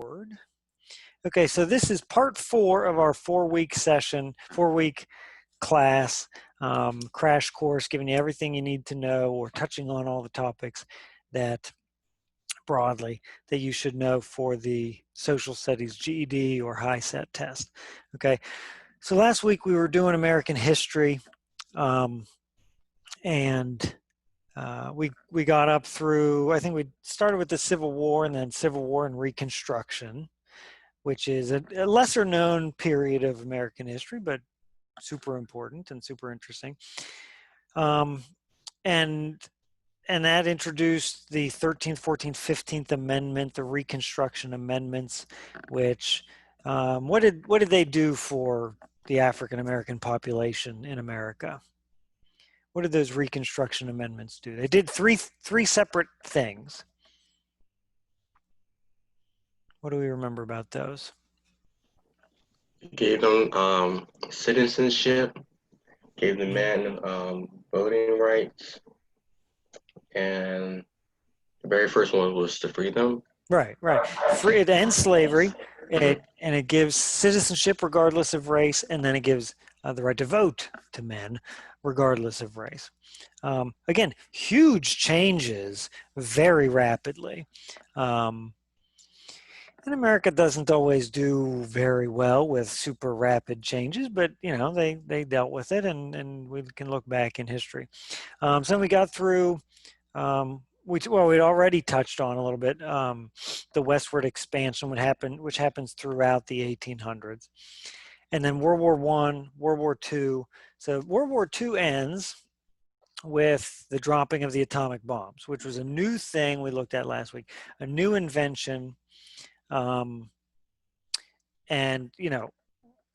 record. Okay, so this is part 4 of our 4-week session, 4-week class, crash course, giving you everything you need to know or touching on all the topics that broadly that you should know for the social studies GED or HiSET test. Okay, so last week we were doing American history, and we got up through, I think we started with the Civil War and then Civil War and Reconstruction, which is a lesser known period of American history, but super important and super interesting. And that introduced the 13th, 14th, 15th Amendment, the Reconstruction Amendments, which, what did they do for the African American population in America? What did those Reconstruction Amendments do? They did three separate things. What do we remember about those? Gave them citizenship, gave the men voting rights, and the very first one was to free them. Right. It ends slavery, and it gives citizenship regardless of race, and then it gives the right to vote to men regardless of race. Again, huge changes very rapidly. And America doesn't always do very well with super rapid changes, but you know they dealt with it, and we can look back in history. So we got through. We'd already touched on a little bit the westward expansion, which happens throughout the 1800s, and then World War I, World War II. So World War II ends with the dropping of the atomic bombs, which was a new thing we looked at last week, a new invention. And you know,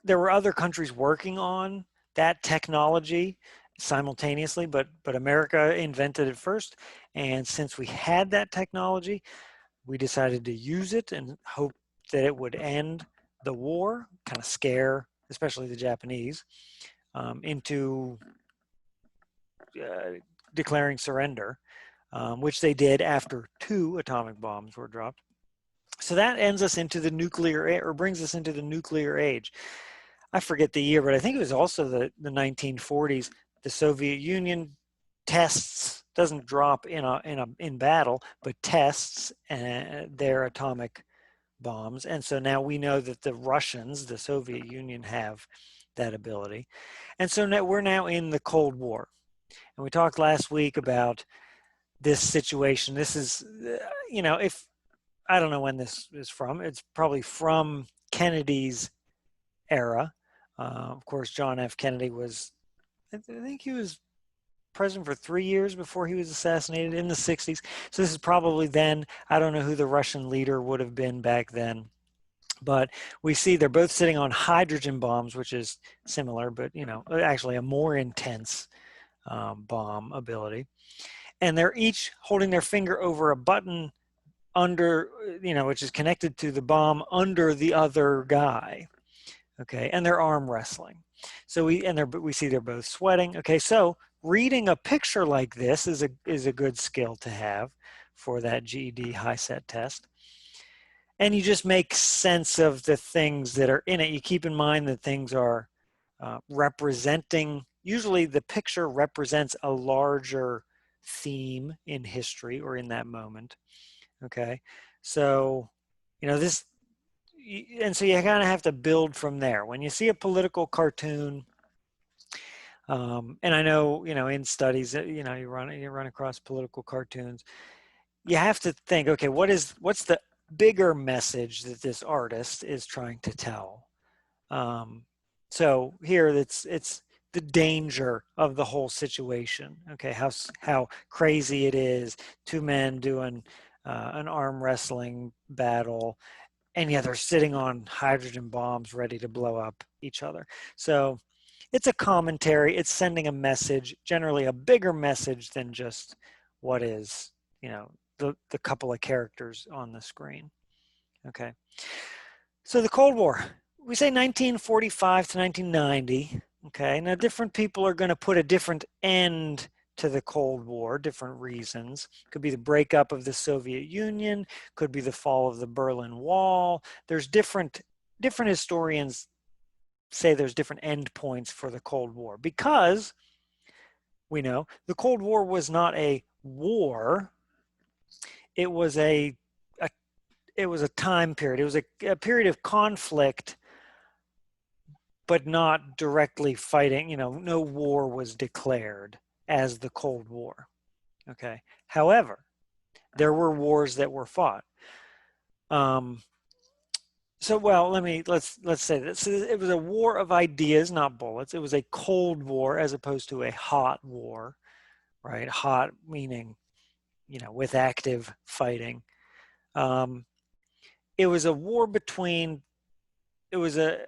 there were other countries working on that technology simultaneously, but America invented it first. And since we had that technology, we decided to use it and hope that it would end the war, kind of scare, especially the Japanese, into declaring surrender, which they did after 2 atomic bombs were dropped. So that ends us into the nuclear, or brings us into the nuclear age. I forget the year, but I think it was also the 1940s. The Soviet Union tests, doesn't drop in battle, but tests their atomic bombs. And so now we know that the Russians, the Soviet Union, have that ability. And so now we're now in the Cold War. And we talked last week about this situation. This is, you know, if I don't know when this is from. It's probably from Kennedy's era. Of course, John F. Kennedy was, I think he was president for 3 years before he was assassinated in the 60s. So this is probably then. I don't know who the Russian leader would have been back then. But we see they're both sitting on hydrogen bombs, which is similar, but, you know, actually a more intense bomb ability. And they're each holding their finger over a button under, you know, which is connected to the bomb under the other guy. Okay, and they're arm wrestling. So we see they're both sweating. Okay, so reading a picture like this is a good skill to have for that GED HiSET test. And you just make sense of the things that are in it. You keep in mind that things are representing, usually the picture represents a larger theme in history or in that moment. Okay, so, you know, this, and so you kind of have to build from there. When you see a political cartoon, and I know, you know, in studies, you know, you run across political cartoons, you have to think, okay, what's the bigger message that this artist is trying to tell? So here it's the danger of the whole situation. Okay, how crazy it is, 2 men doing an arm wrestling battle, and yeah, they're sitting on hydrogen bombs ready to blow up each other. So it's a commentary, it's sending a message, generally a bigger message than just what is, you know, the couple of characters on the screen. Okay, so the Cold War, we say 1945 to 1990. Okay, now different people are going to put a different end to the Cold War, different reasons. Could be the breakup of the Soviet Union, could be the fall of the Berlin Wall. There's different historians say there's different endpoints for the Cold War, because we know the Cold War was not a war. It was a time period. It was a period of conflict, but not directly fighting. No war was declared as the Cold War. Okay. However, there were wars that were fought. So, well, let's say that. So it was a war of ideas, not bullets. It was a Cold War as opposed to a hot war, right? Hot meaning, with active fighting. It was a war between. It was a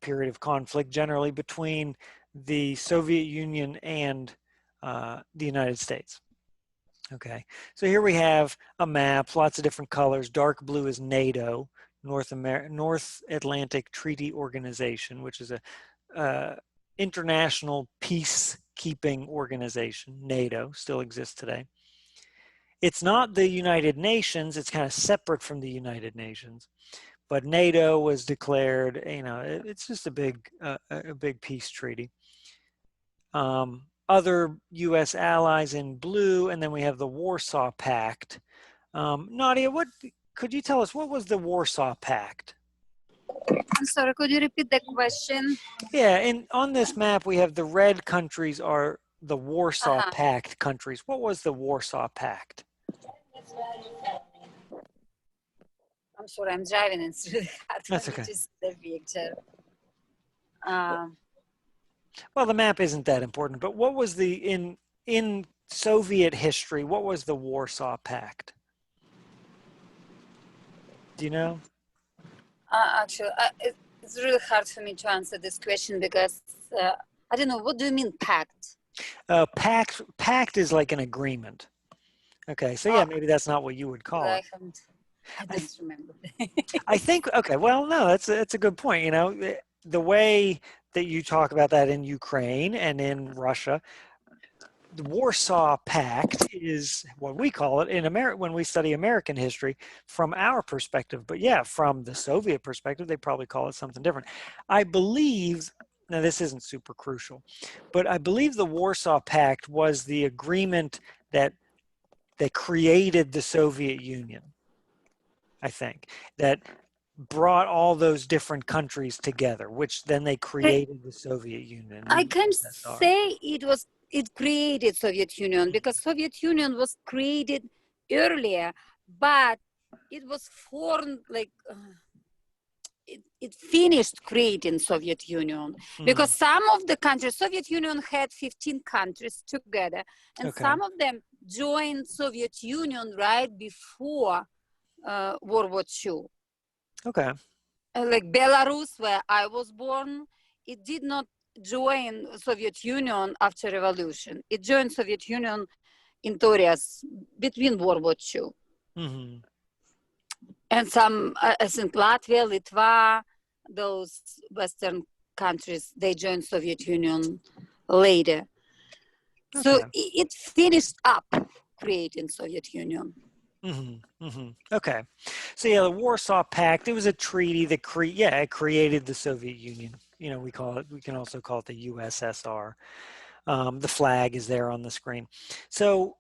period of conflict generally between the Soviet Union and the United States. Okay, so here we have a map, lots of different colors. Dark blue is NATO, North Atlantic Treaty Organization, which is a international peacekeeping organization. NATO still exists today. It's not the United Nations. It's kind of separate from the United Nations. But NATO was declared, it's just a big peace treaty. Other U.S. allies in blue, and then we have the Warsaw Pact. Nadia, could you tell us, what was the Warsaw Pact? I'm sorry, could you repeat the question? Yeah, and on this map we have the red countries are the Warsaw Pact countries. What was the Warsaw Pact? I'm sorry, I'm driving and it's really hard That's for me okay. to see the picture. Well, the map isn't that important, but what was in Soviet history, what was the Warsaw Pact? Do you know? Actually, it's really hard for me to answer this question because I don't know, what do you mean pact? Pact is like an agreement. Okay, so yeah, maybe that's not what you would call it. I don't remember. I think, okay, well, no, that's a good point. The way that you talk about that in Ukraine and in Russia, the Warsaw Pact is what we call it in America when we study American history from our perspective. But yeah, from the Soviet perspective, they probably call it something different. I believe, now this isn't super crucial, but I believe the Warsaw Pact was the agreement that created the Soviet Union. I think that brought all those different countries together, which then they created the Soviet Union. I can't say it created Soviet Union because Soviet Union was created earlier, but it was formed like it finished creating Soviet Union because some of the countries, Soviet Union had 15 countries together, and some of them joined Soviet Union right before World War II. Okay. Like Belarus, where I was born, it did not join Soviet Union after revolution. It joined Soviet Union in Taurus between World War II. Mm-hmm. And some, I think Latvia, Litva, those Western countries, they joined Soviet Union later. Okay. So it finished up creating Soviet Union. Mm-hmm. Mm-hmm. Okay. So yeah, the Warsaw Pact, it was a treaty that it created the Soviet Union. We can also call it the USSR. The flag is there on the screen. So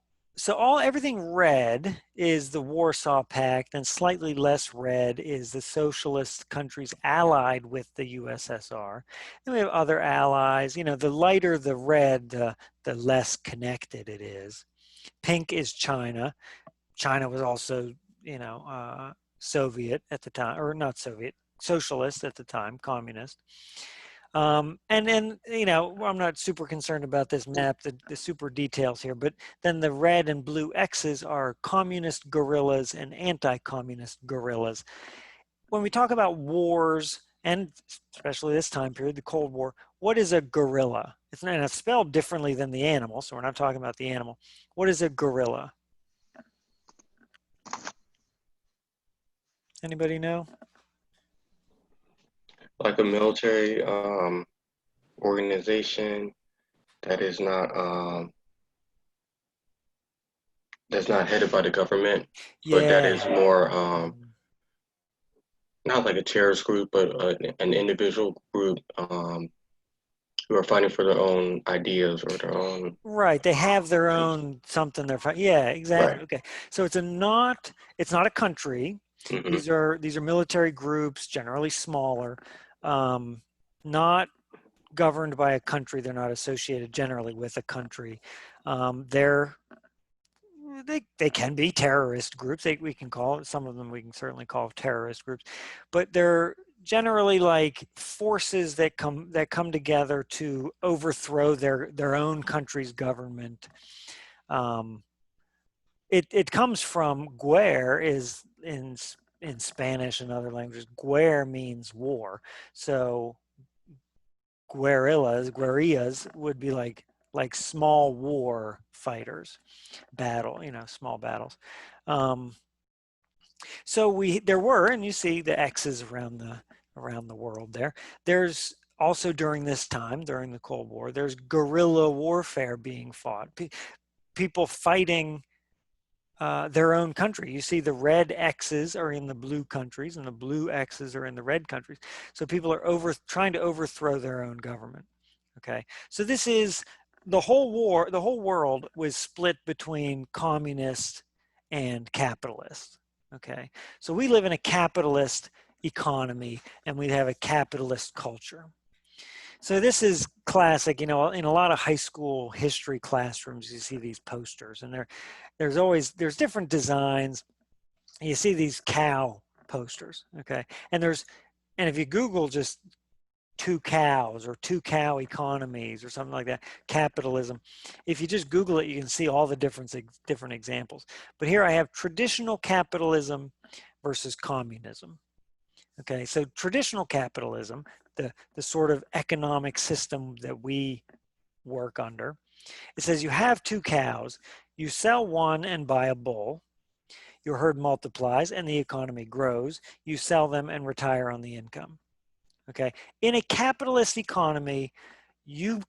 everything red is the Warsaw Pact, and slightly less red is the socialist countries allied with the USSR. Then we have other allies. The lighter the red, the less connected it is. Pink is China. China was also, Soviet at the time, or not Soviet, socialist at the time, communist. And then, I'm not super concerned about this map, the super details here, but then the red and blue X's are communist guerrillas and anti-communist guerrillas. When we talk about wars, and especially this time period, the Cold War, what is a guerrilla? It's spelled differently than the animal, so we're not talking about the animal. What is a guerrilla? Anybody know? Like a military organization that is not that's not headed by the government, but that is Yeah. more not like a terrorist group, but an individual group who are fighting for their own ideas or their own Right. They have their beliefs. own something they're fighting. Yeah, exactly. Right. Okay. So it's not a country. Hmm. These are military groups, generally smaller, um, not governed by a country. They're not associated generally with a country. They're they can be terrorist groups. We can call it, some of them we can certainly call terrorist groups, but they're generally like forces that come together to overthrow their own country's government. Um, it comes from guerre is in Spanish and other languages. Guerre means war. So guerrillas would be like small war fighters, small battles. Um, so there were, and you see the X's around the world there. There's also during this time, during the Cold War, there's guerrilla warfare being fought. People fighting their own country. You see the red X's are in the blue countries and the blue X's are in the red countries. So people are trying to overthrow their own government. Okay. So this is the whole world was split between communist and capitalist. Okay. So we live in a capitalist economy and we have a capitalist culture. So this is classic, in a lot of high school history classrooms, you see these posters and there's different designs. You see these cow posters, okay? And if you Google just two cows or two cow economies or something like that, capitalism, if you just Google it, you can see all the different examples. But here I have traditional capitalism versus communism. Okay, so traditional capitalism, the sort of economic system that we work under, it says you have two cows, you sell one and buy a bull, your herd multiplies and the economy grows, you sell them and retire on the income. Okay, in a capitalist economy, you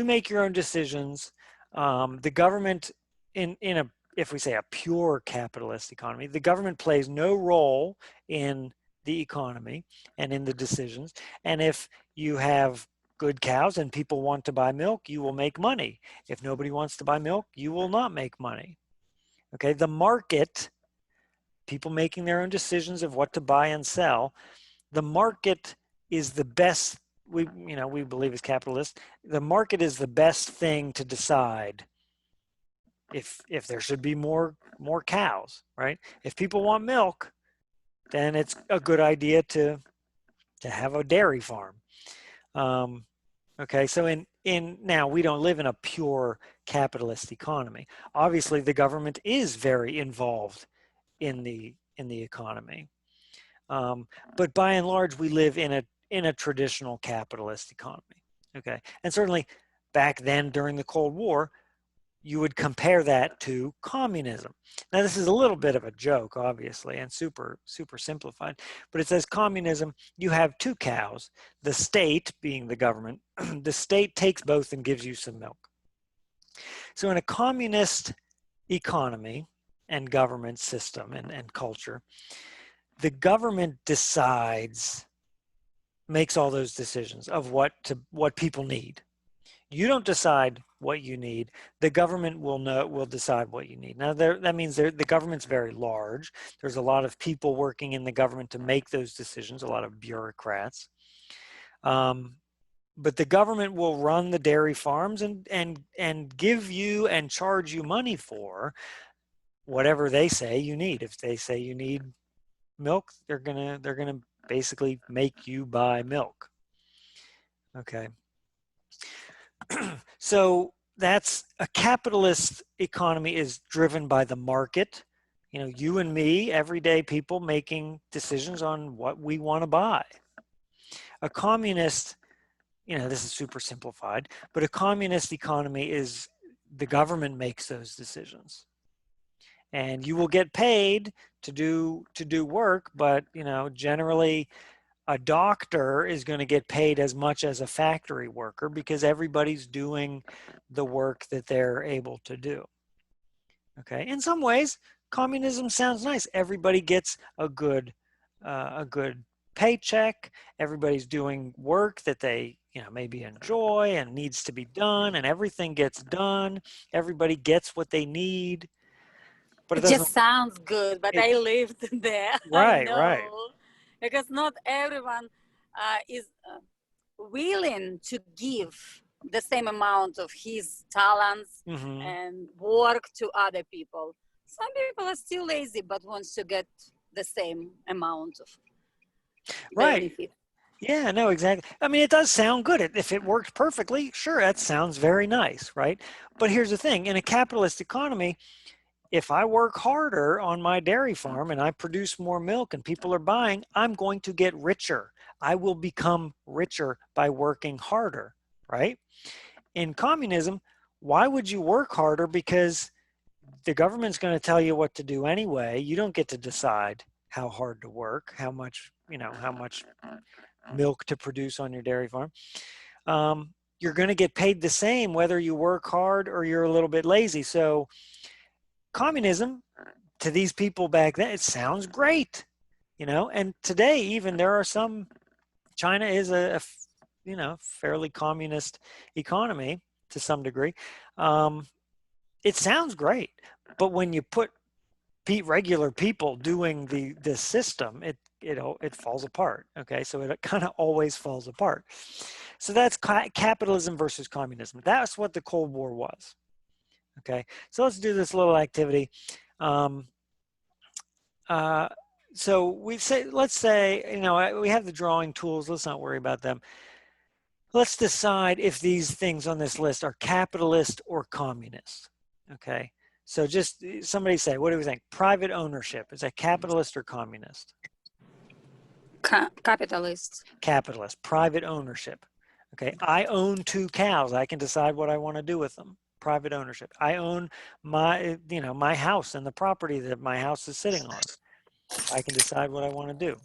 make your own decisions. The government, if we say a pure capitalist economy, the government plays no role in the economy and in the decisions. And if you have good cows and people want to buy milk, you will make money. If nobody wants to buy milk, you will not make money. Okay, the market, people making their own decisions of what to buy and sell, the market is the best. We believe as capitalists, the market is the best thing to decide if there should be more cows, right? If people want milk, then it's a good idea to have a dairy farm. Okay, so in now we don't live in a pure capitalist economy. Obviously, the government is very involved in the economy, but by and large, we live in a traditional capitalist economy. Okay, and certainly back then during the Cold War, you would compare that to communism. Now, this is a little bit of a joke, obviously, and super simplified, but it says communism, you have two cows, the state being the government, the state takes both and gives you some milk. So in a communist economy and government system and culture, the government makes all those decisions of what people need. You don't decide what you need. The government will decide what you need. Now, that means the government's very large. There's a lot of people working in the government to make those decisions, a lot of bureaucrats. But the government will run the dairy farms and give you and charge you money for whatever they say you need. If they say you need milk, they're gonna basically make you buy milk. Okay. So that's a capitalist economy is driven by the market. You and me, everyday people making decisions on what we want to buy. A communist, this is super simplified, but a communist economy is the government makes those decisions. And you will get paid to do work, but generally a doctor is going to get paid as much as a factory worker because everybody's doing the work that they're able to do. Okay, in some ways, communism sounds nice. Everybody gets a good paycheck. Everybody's doing work that they maybe enjoy and needs to be done, and everything gets done. Everybody gets what they need, but it It just doesn't. sounds good, but It, I lived there. I right, right. know. Because not everyone is willing to give the same amount of his talents Hmm. and work to other people. Some people are still lazy but wants to get the same amount of Right. benefit. Yeah, no, exactly. I mean, it does sound good. If it worked perfectly, sure, that sounds very nice, right? But here's the thing, in a capitalist economy, if I work harder on my dairy farm and I produce more milk and people are buying, I'm going to get richer. I will become richer by working harder, right? In communism, why would you work harder? Because the government's going to tell you what to do anyway. You don't get to decide how hard to work, how much milk to produce on your dairy farm. You're going to get paid the same whether you work hard or you're a little bit lazy. So communism to these people back then, it sounds great, and today even there are some. China is a fairly communist economy to some degree. It sounds great, but when you put regular people doing this system, it falls apart. Okay, so it kind of always falls apart. So that's capitalism versus communism. That's what the Cold War was. Okay, so let's do this little activity. Um, so let's say, we have the drawing tools. Let's not worry about them. Let's decide if these things on this list are capitalist or communist. Okay, so just somebody say, what do we think? Private ownership, is that capitalist or communist? Capitalist. Capitalist. Private ownership. Okay, I own 2 cows. I can decide what I want to do with them. Private ownership. I own my house and the property that my house is sitting on. I can decide what I want to do.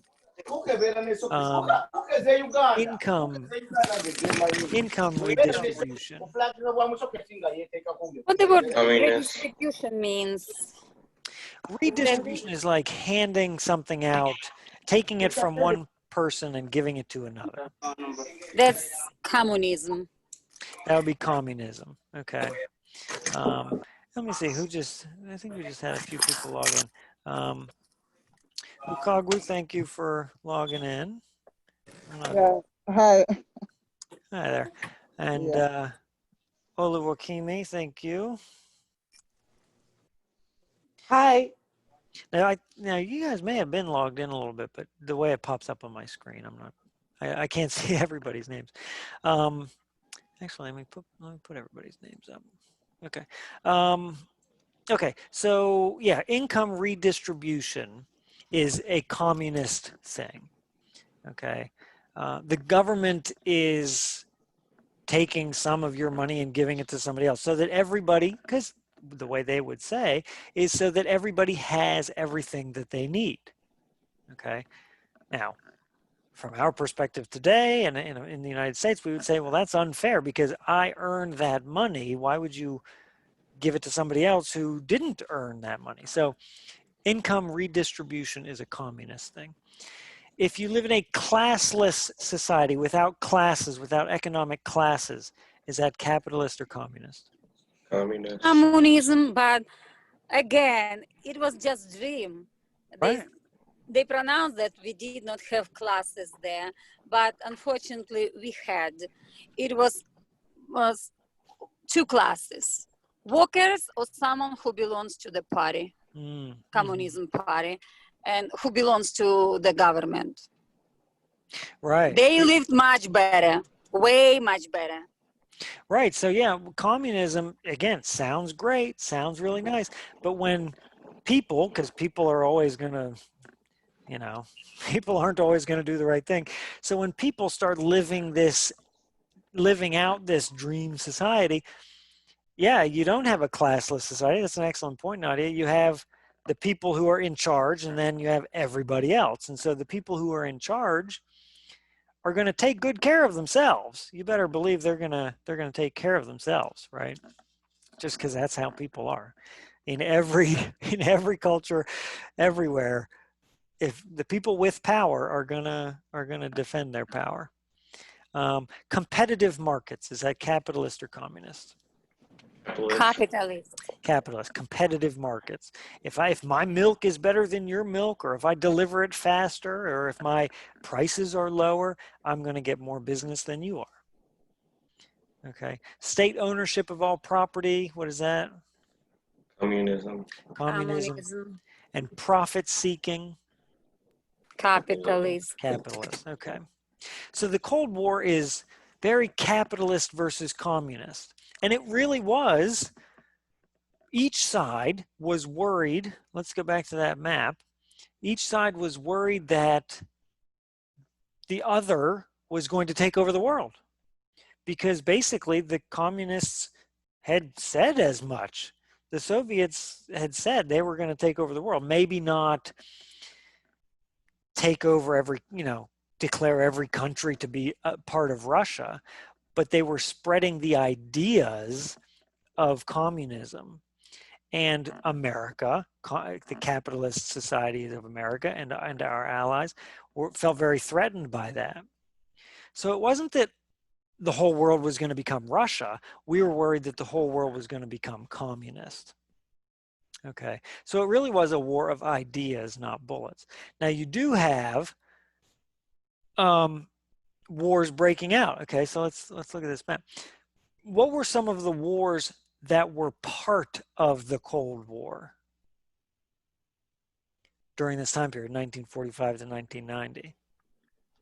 Income redistribution. What the word Communist. redistribution means? Redistribution is like handing something out, taking it from one person and giving it to another. That's communism. That would be communism. Okay. Let me see I think we just had a few people log in. Ukagwu, thank you for logging in. Yeah. Hi. Hi there. And Oluwakimi, thank you. Hi. Now you guys may have been logged in a little bit, but the way it pops up on my screen, I can't see everybody's names. Actually, let me put everybody's names up. Okay. Okay. So yeah, income redistribution is a communist thing. Okay. The government is taking some of your money and giving it to somebody else so that everybody, because the way they would say is so that everybody has everything that they need. Okay. Now, from our perspective today and in the United States, we would say, well, that's unfair because I earned that money. Why would you give it to somebody else who didn't earn that money? So income redistribution is a communist thing. If you live in a classless society without classes, without economic classes, is that capitalist or communist? Communist. Communism, but again, it was just dream. Right. They pronounced that we did not have classes there, but unfortunately we had. It was 2 classes: workers or someone who belongs to the party, communism party, and who belongs to the government. Right. They lived much better, way much better. Right. So yeah, communism again sounds great, sounds really nice, but when because people are always going to, people aren't always going to do the right thing. So when people start living out this dream society, yeah, you don't have a classless society. That's an excellent point, Nadia. You have the people who are in charge, and then you have everybody else. And so the people who are in charge are going to take good care of themselves. You better believe they're going to take care of themselves, right? Just because that's how people are. in every in every culture, everywhere. If the people with power are gonna defend their power. Competitive markets, is that capitalist or communist? Capitalist. Capitalist. Capitalist. Competitive markets. If my milk is better than your milk, or if I deliver it faster, or if my prices are lower, I'm going to get more business than you are. Okay. State ownership of all property. What is that? Communism. Communism. And profit seeking. Capitalist. Capitalist. Okay. So the Cold War is very capitalist versus communist. And it really was, each side was worried, let's go back to that map, each side was worried that the other was going to take over the world. Because basically the communists had said as much. The Soviets had said they were going to take over the world. Maybe not take over every, declare every country to be a part of Russia, but they were spreading the ideas of communism. And America, the capitalist societies of America and our allies felt very threatened by that. So it wasn't that the whole world was going to become Russia. We were worried that the whole world was going to become communist. Okay, so it really was a war of ideas, not bullets. Now you do have wars breaking out. Okay, so let's look at this map. What were some of the wars that were part of the Cold War during this time period, 1945 to 1990?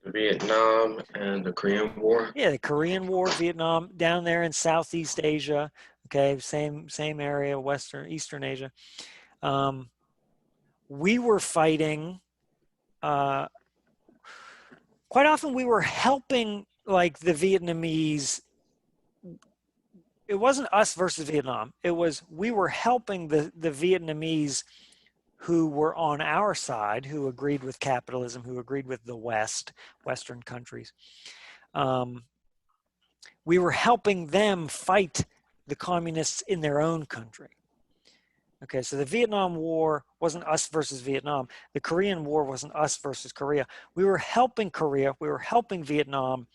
The Vietnam and the Korean War. Yeah, the Korean War, Vietnam, down there in Southeast Asia. Okay, same area, Eastern Asia. We were fighting. Quite often, we were helping, like, the Vietnamese. It wasn't us versus Vietnam. It was we were helping the Vietnamese who were on our side, who agreed with capitalism, who agreed with the Western countries. We were helping them fight the communists in their own country. Okay, so the Vietnam War wasn't us versus Vietnam. The Korean War wasn't us versus Korea. We were helping Korea, we were helping Vietnam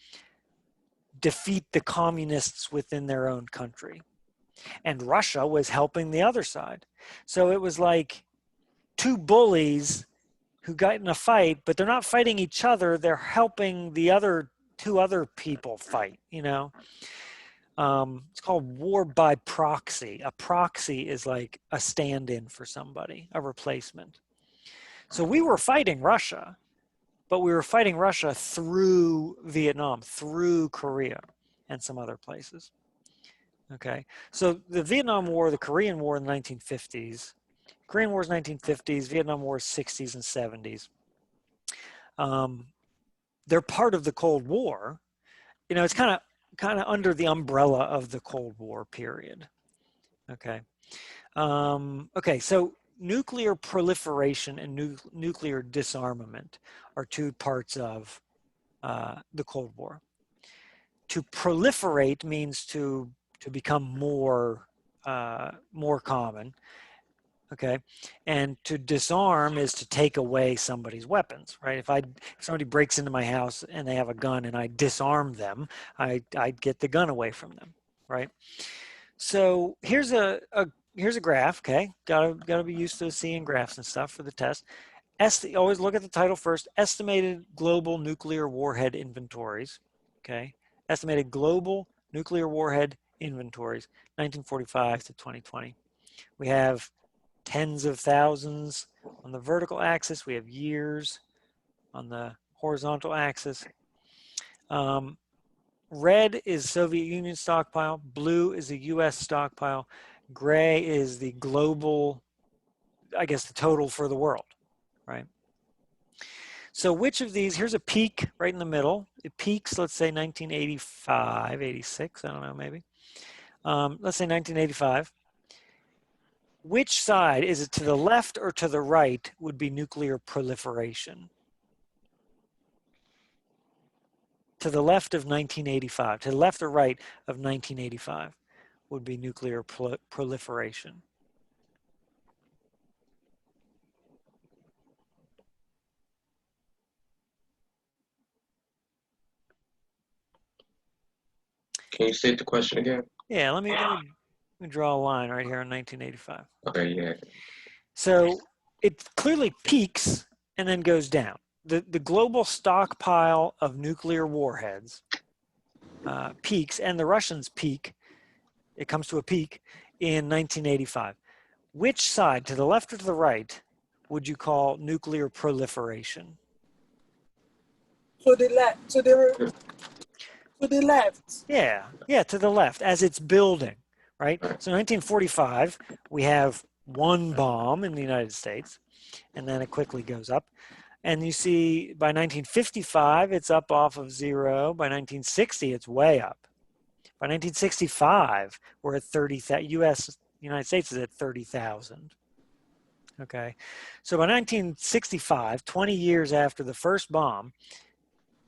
defeat the communists within their own country. And Russia was helping the other side. So it was like two bullies who got in a fight, but they're not fighting each other. They're helping the two other people fight, It's called war by proxy. A proxy is like a stand-in for somebody, a replacement. So we were fighting Russia, but we were fighting Russia through Vietnam, through Korea, and some other places. Okay, so the Vietnam War, the Korean War in the 1950s, Korean War is 1950s, Vietnam War is 60s and 70s. They're part of the Cold War. It's kind of under the umbrella of the Cold War period. Okay. Okay, so nuclear proliferation and nuclear disarmament are two parts of the Cold War. To proliferate means to become more common. Okay, and to disarm is to take away somebody's weapons, right? If somebody breaks into my house and they have a gun and I disarm them, I'd get the gun away from them, right? So here's a graph. Okay, gotta be used to seeing graphs and stuff for the test. Always look at the title first. Estimated global nuclear warhead inventories. Okay, estimated global nuclear warhead inventories, 1945 to 2020. We have tens of thousands on the vertical axis. We have years on the horizontal axis. Red is Soviet Union stockpile. Blue is the US stockpile. Gray is the global, I guess, the total for the world, right? So which of these, here's a peak right in the middle. It peaks, let's say 1985, 86, I don't know, maybe. Let's say 1985. Which side, is it to the left or to the right, would be nuclear proliferation? To the left of 1985, to the left or right of 1985 would be nuclear proliferation. Can you state the question again? Yeah, let me draw a line right here in 1985. Okay, yeah. So it clearly peaks and then goes down. The global stockpile of nuclear warheads peaks, and the Russians peak. It comes to a peak in 1985. Which side, to the left or to the right, would you call nuclear proliferation? To the left. To the left. Yeah, to the left, as it's building, right? So 1945, we have one bomb in the United States, and then it quickly goes up. And you see by 1955, it's up off of zero. By 1960, it's way up. By 1965, we're at 30,000. United States is at 30,000. Okay. So by 1965, 20 years after the first bomb,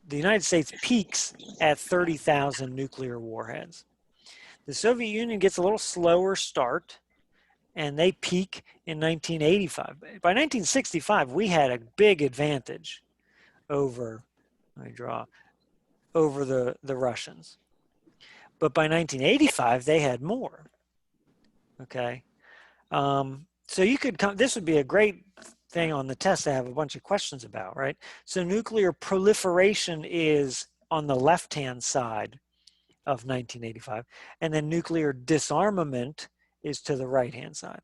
the United States peaks at 30,000 nuclear warheads. The Soviet Union gets a little slower start, and they peak in 1985. By 1965, we had a big advantage over, over the Russians. But by 1985, they had more. Okay. So you could come, this would be a great thing on the test to have a bunch of questions about, right? So nuclear proliferation is on the left-hand side of 1985, and then nuclear disarmament is to the right-hand side,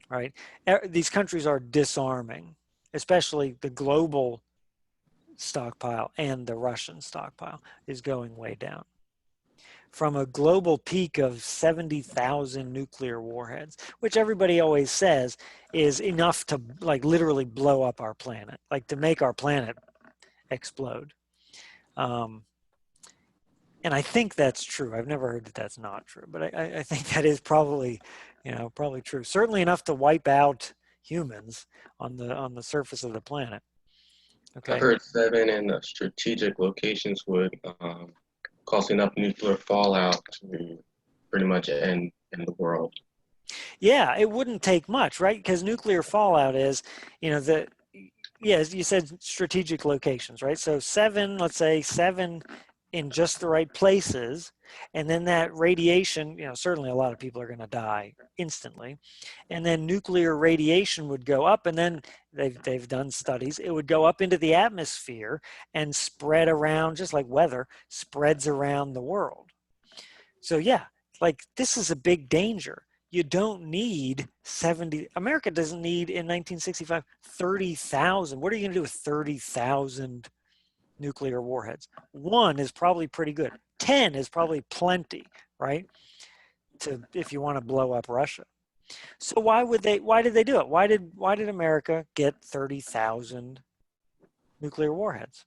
right? These countries are disarming, especially the global stockpile and the Russian stockpile is going way down. From a global peak of 70,000 nuclear warheads, which everybody always says is enough to like literally blow up our planet, like to make our planet explode. And I think that's true. I've never heard that that's not true, but I think that is probably, probably true. Certainly enough to wipe out humans on the surface of the planet. Okay. I heard 7 in strategic locations would cause enough nuclear fallout to pretty much end the world. Yeah, it wouldn't take much, right? Because nuclear fallout is, as you said, strategic locations, right? So 7, let's say 7 in just the right places, and then that radiation, certainly a lot of people are going to die instantly, and then nuclear radiation would go up, and then they've done studies, it would go up into the atmosphere and spread around, just like weather spreads around the world. So yeah, like this is a big danger. You don't need 70, America doesn't need in 1965, 30,000. What are you going to do with 30,000 nuclear warheads? 1 is probably pretty good. 10 is probably plenty, right? If you want to blow up Russia. So why did they do it? Why did America get 30,000 nuclear warheads?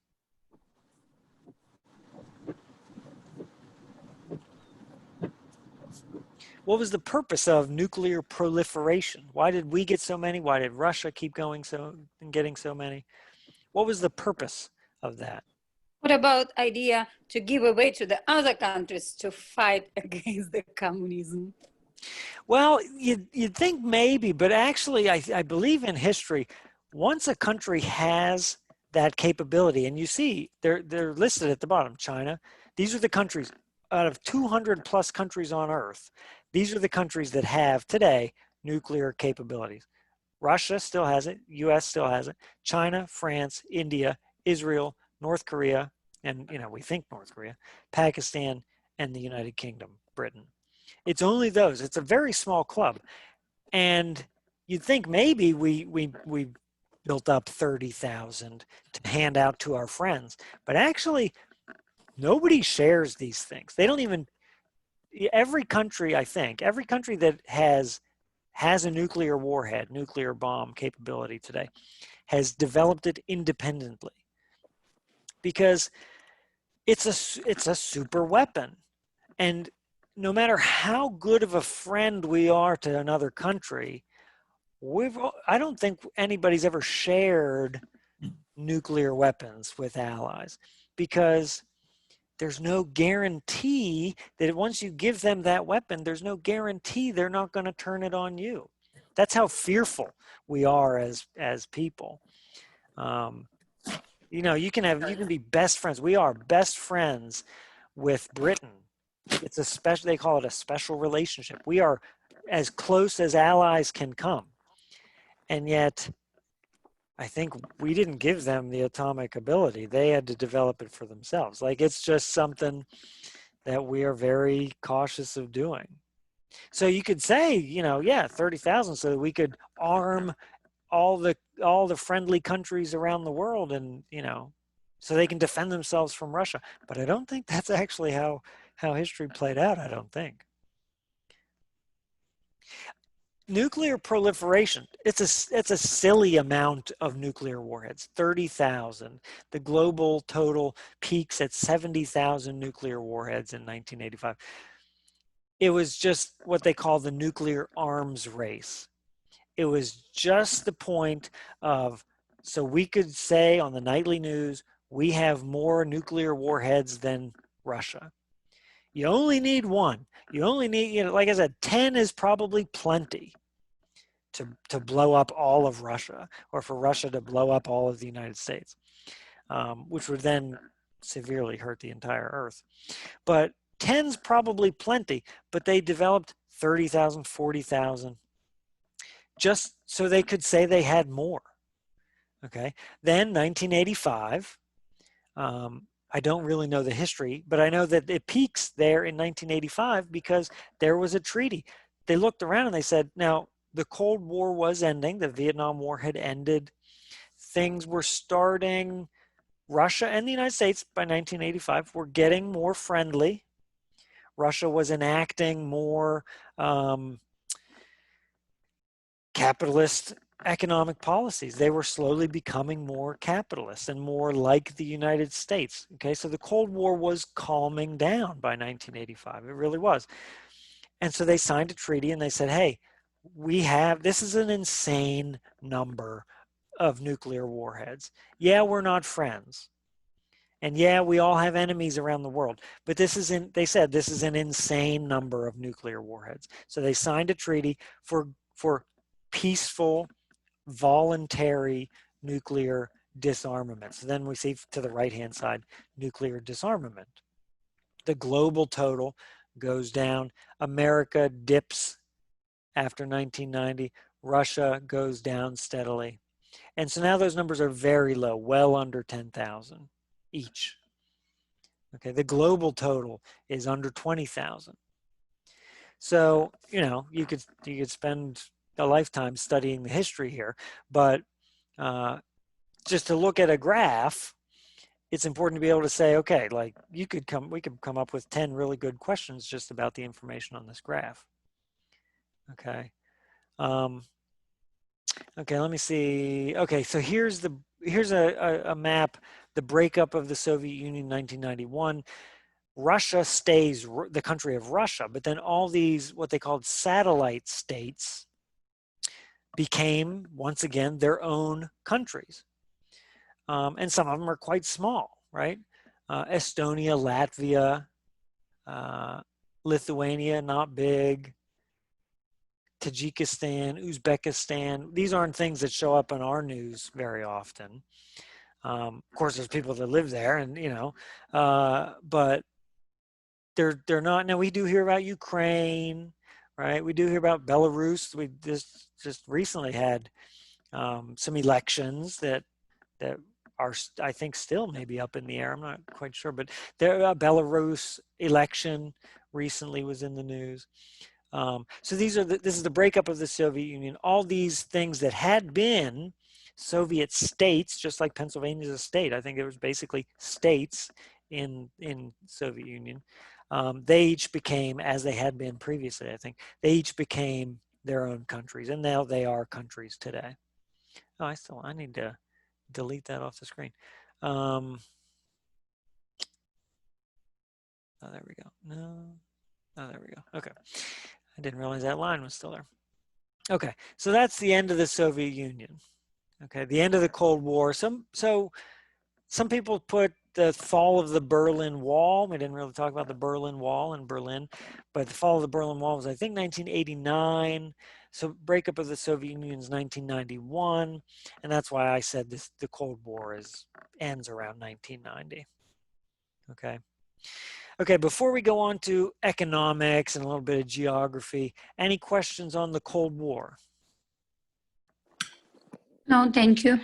What was the purpose of nuclear proliferation? Why did we get so many? Why did Russia keep going and getting so many? What was the purpose of that? What about idea to give away to the other countries to fight against the communism? Well, you'd think maybe, but actually I believe in history, once a country has that capability, and you see they're listed at the bottom, China, these are the countries out of 200 plus countries on Earth. These are the countries that have today nuclear capabilities. Russia still has it, US still has it, China, France, India, Israel, North Korea, and we think North Korea, Pakistan, and the United Kingdom, Britain. It's only those. It's a very small club. And you'd think maybe we built up 30,000 to hand out to our friends, but actually nobody shares these things. They don't even, every country that has a nuclear warhead, nuclear bomb capability today, has developed it independently. Because it's a super weapon. And no matter how good of a friend we are to another country, I don't think anybody's ever shared nuclear weapons with allies, because there's no guarantee that once you give them that weapon, there's no guarantee they're not going to turn it on you. That's how fearful we are as people. You can be best friends. We are best friends with Britain It's a special, they call it a special relationship. We are as close as allies can come. And yet, I think we didn't give them the atomic ability. They had to develop it for themselves. Like, it's just something that we are very cautious of doing. So you could say, you know, yeah, 30,000 so that we could arm all the friendly countries around the world, and, you know, so they can defend themselves from Russia. But I don't think that's actually how history played out, I don't think. Nuclear proliferation, it's a silly amount of nuclear warheads, 30,000. The global total peaks at 70,000 nuclear warheads in 1985. It was just what they call the nuclear arms race. It was just the point of, so we could say on the nightly news, we have more nuclear warheads than Russia. You only need one. You only need, you know, like I said, 10 is probably plenty to blow up all of Russia, or for Russia to blow up all of the United States, which would then severely hurt the entire Earth. But 10's probably plenty, but they developed 30,000, 40,000, just so they could say they had more. Okay. Then 1985, I don't really know the history, but I know that it peaks there in 1985 because there was a treaty. They looked around and they said, now, the Cold War was ending. The Vietnam War had ended. Things were starting. Russia and the United States by 1985 were getting more friendly. Russia was enacting more capitalist economic policies. They were slowly becoming more capitalist and more like the United States. Okay, so the Cold War was calming down by 1985. It really was. And so they signed a treaty and they said, hey, this is an insane number of nuclear warheads. Yeah, we're not friends. And yeah, we all have enemies around the world, but they said this is an insane number of nuclear warheads. So they signed a treaty for peaceful, voluntary nuclear disarmament. So then we see to the right-hand side, nuclear disarmament. The global total goes down. America dips after 1990, Russia goes down steadily. And so now those numbers are very low, well under 10,000 each. Okay, the global total is under 20,000. So, you know, you could spend a lifetime studying the history here, but just to look at a graph, it's important to be able to say, okay, like we could come up with 10 really good questions just about the information on this graph. Okay. Okay, let me see. Okay, so here's a map, the breakup of the Soviet Union in 1991. Russia stays the country of Russia, but then all these, what they called satellite states, became, once again, their own countries. And some of them are quite small, right? Estonia, Latvia, Lithuania, not big. Tajikistan, Uzbekistan. These aren't things that show up in our news very often. Of course, there's people that live there, and you know, but they're not. Now we do hear about Ukraine, right? We do hear about Belarus. We just recently had some elections that are, I think, still maybe up in the air. I'm not quite sure, but there Belarus election recently was in the news. So this is the breakup of the Soviet Union. All these things that had been Soviet states, just like Pennsylvania is a state. I think it was basically states in Soviet Union. They each became, as they had been previously, I think, they each became their own countries, and now they are countries today. Oh, I need to delete that off the screen. Oh, there we go. No. Oh, there we go. Okay. I didn't realize that line was still there. Okay, so that's the end of the Soviet Union. Okay, the end of the Cold War. Some people put the fall of the Berlin Wall. We didn't really talk about the Berlin Wall in Berlin, but the fall of the Berlin Wall was, I think, 1989. So breakup of the Soviet Union is 1991, and that's why I said the Cold War ends around 1990. Okay. Okay, before we go on to economics and a little bit of geography, any questions on the Cold War? No, thank you.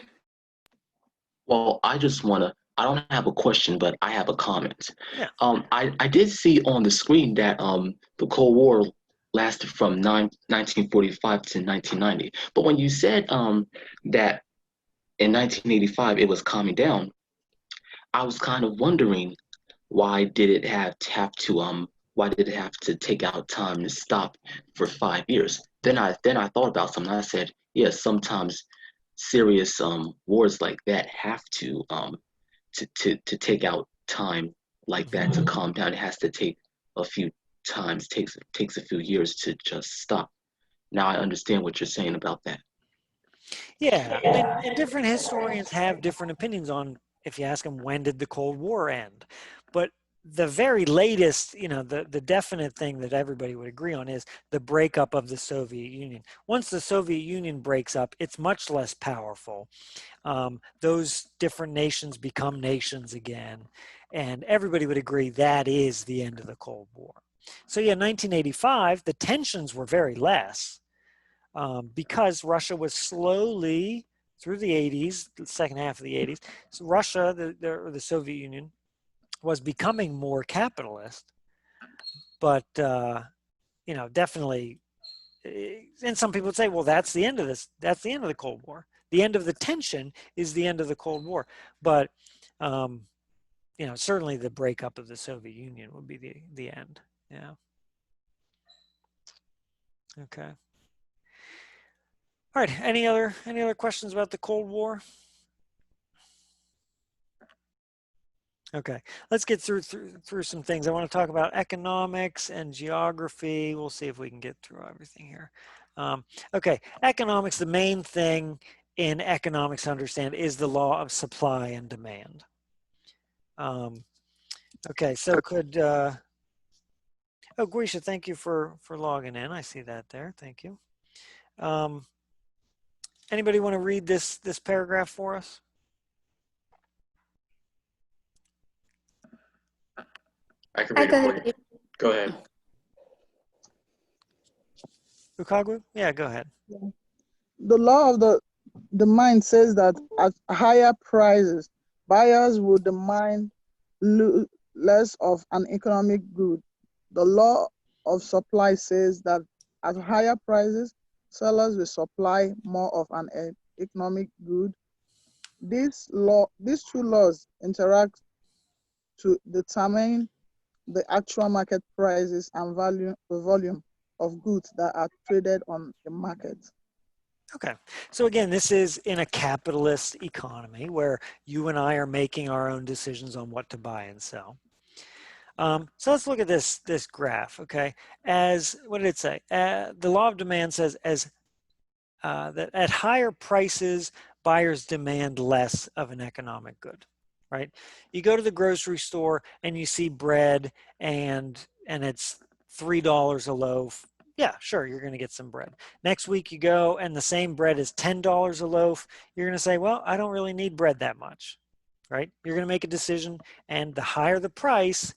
Well, I just I don't have a question, but I have a comment. Yeah. I did see on the screen that the Cold War lasted from 1945 to 1990. But when you said that in 1985 it was calming down, I was kind of wondering why did it why did it have to take out time to stop for 5 years? Then I thought about something. I said, yes, sometimes serious wars like that have to take out time like that to calm down. It has to take a few times, takes a few years to just stop. Now I understand what you're saying about that. Yeah, and different historians have different opinions on, if you ask them, when did the Cold War end? But the very latest, you know, the definite thing that everybody would agree on is the breakup of the Soviet Union. Once the Soviet Union breaks up, it's much less powerful. Those different nations become nations again, and everybody would agree that is the end of the Cold War. So yeah, 1985, the tensions were very less. Because Russia was slowly through the 80s, the second half of the 80s, so Russia, the Soviet Union, was becoming more capitalist, but you know, definitely. And some people would say, well, that's the end of this. That's the end of the Cold War. The end of the tension is the end of the Cold War. But you know, certainly the breakup of the Soviet Union would be the end. Yeah. Okay. All right. Any other questions about the Cold War? Okay. Let's get through some things. I want to talk about economics and geography. We'll see if we can get through everything here. Okay. Economics. The main thing in economics to understand is the law of supply and demand. Okay. So could oh, Grisha, thank you for logging in. I see that there. Thank you. Anybody want to read this paragraph for us? I can I read it can for you. read. Go ahead. Ukagwu? Yeah, go ahead. The law of the demand says that at higher prices, buyers will demand less of an economic good. The law of supply says that at higher prices, sellers will supply more of an economic good. These two laws interact to determine the actual market prices and volume of goods that are traded on the market. Okay. So again, this is in a capitalist economy where you and I are making our own decisions on what to buy and sell. So let's look at this graph. Okay. As what did it say? The law of demand says that at higher prices, buyers demand less of an economic good. Right? You go to the grocery store and you see bread and it's $3 a loaf. Yeah, sure, you're going to get some bread. Next week you go and the same bread is $10 a loaf. You're going to say, well, I don't really need bread that much, right? You're going to make a decision, and the higher the price,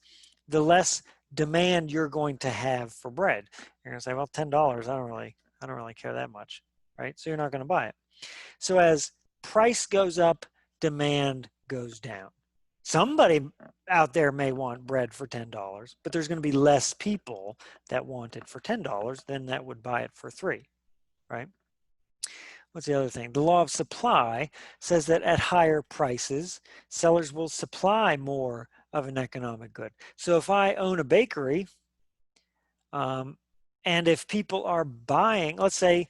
the less demand you're going to have for bread. You're going to say, well, $10, I don't really care that much, right? So you're not going to buy it. So as price goes up, demand goes down. Somebody out there may want bread for $10, but there's going to be less people that want it for $10 than that would buy it for $3, right? What's the other thing? The law of supply says that at higher prices, sellers will supply more of an economic good. So if I own a bakery, and if people are buying, let's say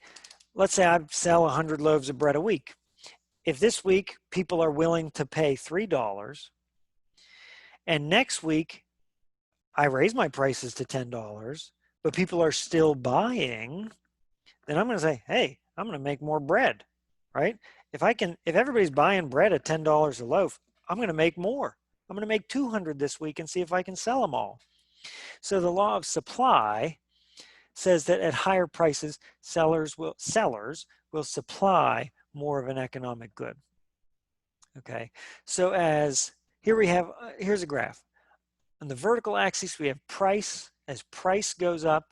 I sell 100 loaves of bread a week. If this week people are willing to pay $3, and next week I raise my prices to $10, but people are still buying, then I'm going to say, hey, I'm going to make more bread, right? If everybody's buying bread at $10 a loaf, I'm going to make more. I'm going to make 200 this week and see if I can sell them all. So the law of supply says that at higher prices, sellers will supply more of an economic good. Okay, so here's a graph. on the vertical axis, we have price. As price goes up,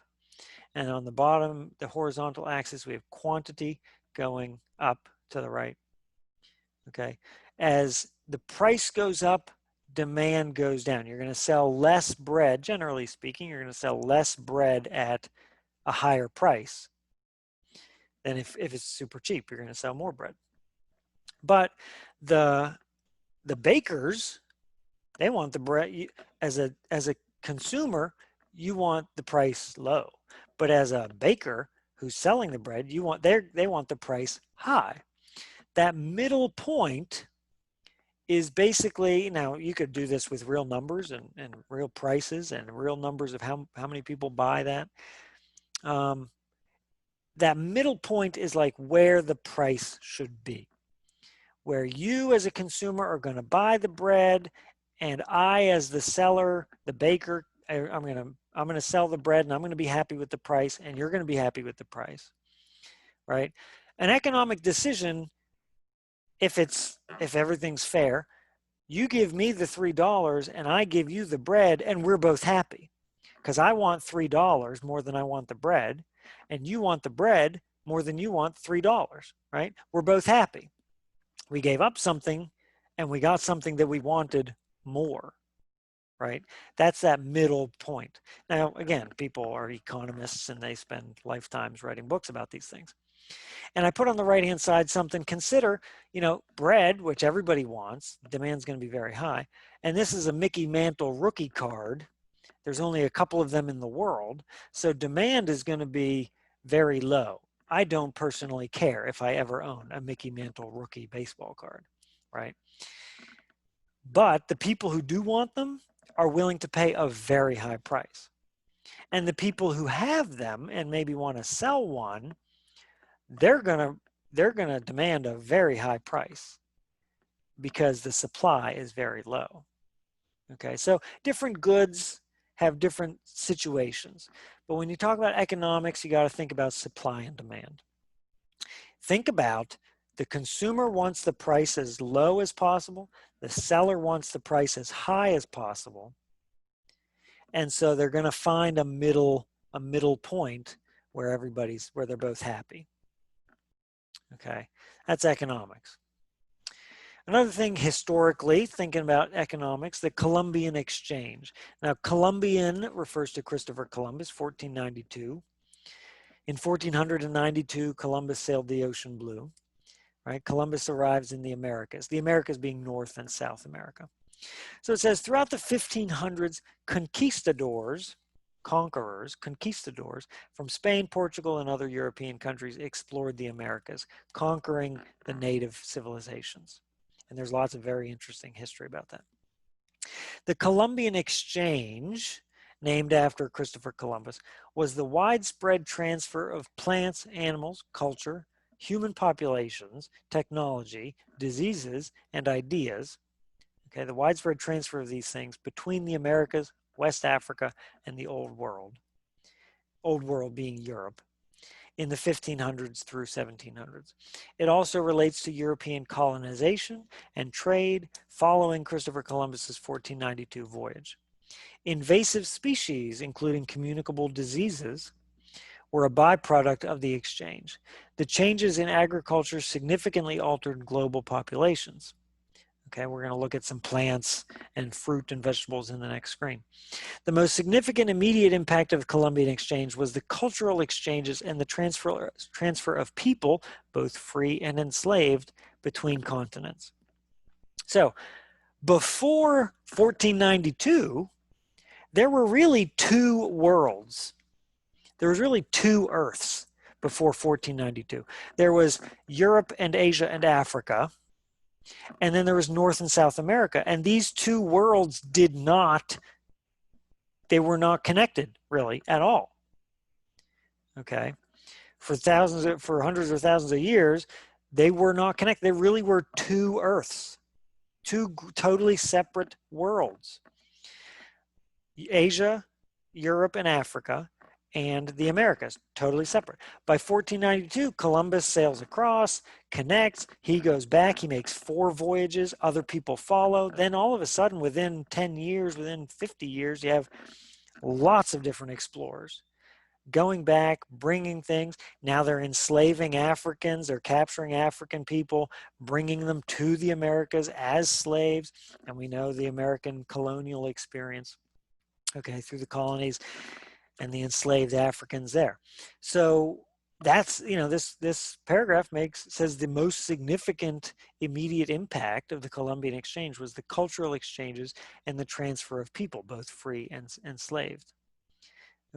and on the bottom, the horizontal axis, we have quantity going up to the right. Okay. As the price goes up, demand goes down. You're going to sell less bread, generally speaking, you're going to sell less bread at a higher price than if it's super cheap, you're going to sell more bread. But the bakers, they want the bread, as a consumer, you want the price low. But as a baker who's selling the bread, they want the price high. That middle point is basically, now you could do this with real numbers and real prices and real numbers of how many people buy that. That middle point is like where the price should be, where you as a consumer are going to buy the bread, and I as the seller, the baker, I'm going to sell the bread, and I'm going to be happy with the price, and you're going to be happy with the price, right? An economic decision, if everything's fair, you give me the $3 and I give you the bread, and we're both happy because I want $3 more than I want the bread, and you want the bread more than you want $3, right? We're both happy. We gave up something and we got something that we wanted more, right? That's that middle point. Now, again, people are economists and they spend lifetimes writing books about these things. And I put on the right-hand side something, consider, bread, which everybody wants, demand's going to be very high. And this is a Mickey Mantle rookie card. There's only a couple of them in the world. So demand is going to be very low. I don't personally care if I ever own a Mickey Mantle rookie baseball card, right? But the people who do want them are willing to pay a very high price. And the people who have them and maybe want to sell one, they're going to demand a very high price because the supply is very low. Okay, so different goods have different situations. But when you talk about economics, you got to think about supply and demand. Think about the consumer wants the price as low as possible. The seller wants the price as high as possible. And so they're going to find a middle point where they're both happy. Okay, that's economics. Another thing historically, thinking about economics, the Columbian Exchange. Now, Columbian refers to Christopher Columbus, 1492. In 1492, Columbus sailed the ocean blue, right? Columbus arrives in the Americas being North and South America. So it says, throughout the 1500s, conquistadors from Spain, Portugal, and other European countries explored the Americas, conquering the native civilizations. And there's lots of very interesting history about that. The Columbian Exchange, named after Christopher Columbus, was the widespread transfer of plants, animals, culture, human populations, technology, diseases, and ideas. Okay, the widespread transfer of these things between the Americas, West Africa, and the Old World. Old World being Europe, in the 1500s through 1700s. It also relates to European colonization and trade following Christopher Columbus's 1492 voyage. Invasive species, including communicable diseases, were a byproduct of the exchange. The changes in agriculture significantly altered global populations. Okay, we're going to look at some plants and fruit and vegetables in the next screen. The most significant immediate impact of the Columbian Exchange was the cultural exchanges and the transfer of people, both free and enslaved, between continents. So before 1492, there were really two worlds. There was really two Earths before 1492. There was Europe and Asia and Africa. And then there was North and South America. And these two worlds they were not connected really at all. Okay. For hundreds or thousands of years, they were not connected. They really were two Earths, two totally separate worlds. Asia, Europe, and Africa. and the Americas, totally separate. By 1492, Columbus sails across, connects, he goes back, he makes 4 voyages, other people follow. Then all of a sudden, within 10 years, within 50 years, you have lots of different explorers going back, bringing things. Now they're enslaving Africans, they're capturing African people, bringing them to the Americas as slaves. And we know the American colonial experience, okay, through the colonies and the enslaved Africans there. So that's, you know, this paragraph says the most significant immediate impact of the Columbian Exchange was the cultural exchanges and the transfer of people, both free and enslaved.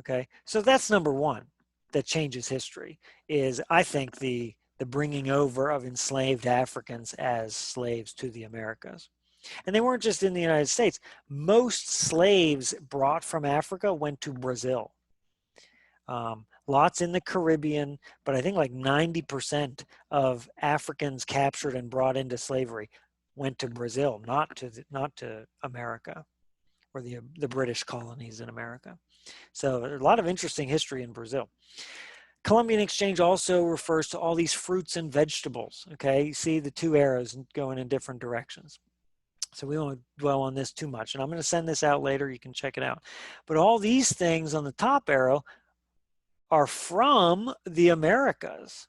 Okay, so that's number one that changes history, is I think the bringing over of enslaved Africans as slaves to the Americas. And they weren't just in the United States. Most slaves brought from Africa went to Brazil. Lots in the Caribbean, but I think like 90% of Africans captured and brought into slavery went to Brazil, not to America or the British colonies in America. So a lot of interesting history in Brazil. Columbian Exchange also refers to all these fruits and vegetables. Okay, you see the 2 arrows going in different directions. So we won't dwell on this too much. And I'm going to send this out later. You can check it out. But all these things on the top arrow are from the Americas.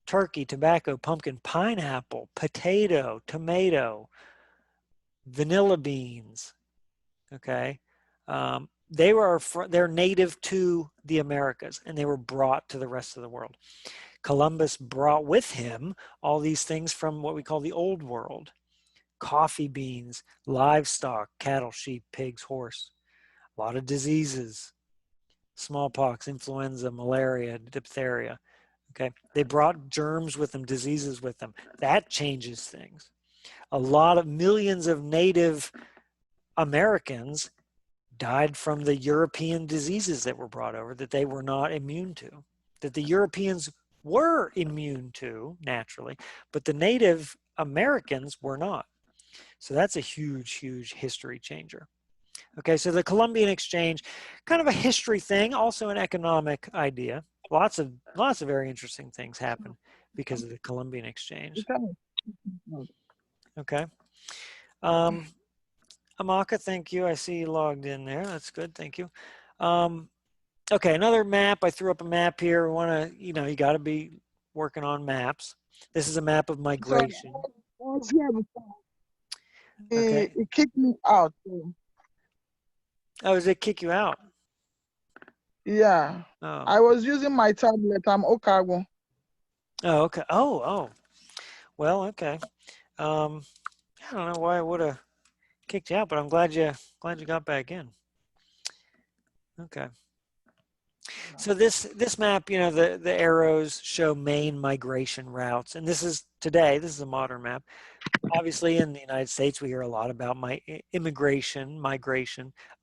Turkey, tobacco, pumpkin, pineapple, potato, tomato, vanilla beans. Okay. They're native to the Americas, and they were brought to the rest of the world. Columbus brought with him all these things from what we call the Old World: coffee beans, livestock, cattle, sheep, pigs, horse, a lot of diseases, smallpox, influenza, malaria, diphtheria. Okay, they brought germs with them, diseases with them. That changes things. A lot of millions of Native Americans died from the European diseases that were brought over that they were not immune to, that the Europeans were immune to naturally, but the Native Americans were not. So that's a huge, huge history changer. Okay, so the Columbian Exchange, kind of a history thing, also an economic idea. Lots of very interesting things happen because of the Columbian Exchange. Okay. Amaka, thank you. I see you logged in there. That's good. Thank you. Okay, another map. I threw up a map here. We want to, you know, you got to be working on maps. This is a map of migration. I was here before. Okay. It kicked me out. So. Oh, does it kick you out? Yeah. Oh. I was using my tablet. I'm Okago. Oh, okay. Oh. Well, okay. I don't know why I would have kicked you out, but I'm glad you got back in. Okay. So this map, you know, the arrows show main migration routes, and this is a modern map. Obviously, in the United States, we hear a lot about migration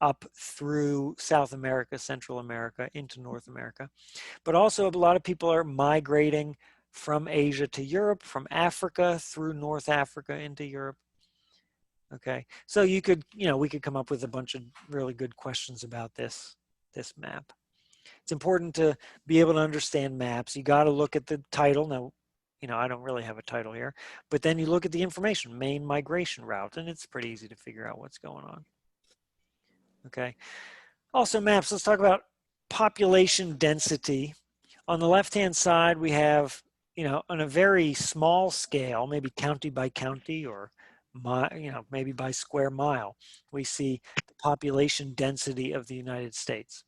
up through South America, Central America, into North America. But also, a lot of people are migrating from Asia to Europe, from Africa through North Africa into Europe. Okay, so we could come up with a bunch of really good questions about this map. It's important to be able to understand maps. You got to look at the title. Now, you know, I don't really have a title here, but then you look at the information, main migration route, and it's pretty easy to figure out what's going on. Okay. Also maps, let's talk about population density. On the left-hand side, we have, you know, on a very small scale, maybe county by county or, you know, maybe by square mile, we see the population density of the United States.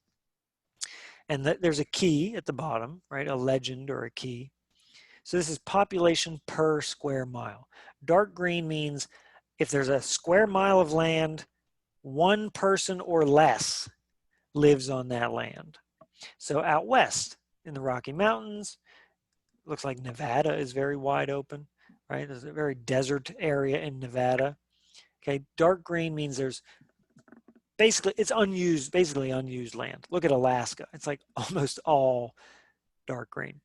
And there's a key at the bottom, right? A legend or a key. So this is population per square mile. Dark green means if there's a square mile of land, 1 person or less lives on that land. So out west in the Rocky Mountains, looks like Nevada is very wide open, right? There's a very desert area in Nevada. Okay, dark green means there's basically unused land. Look at Alaska. It's like almost all dark green.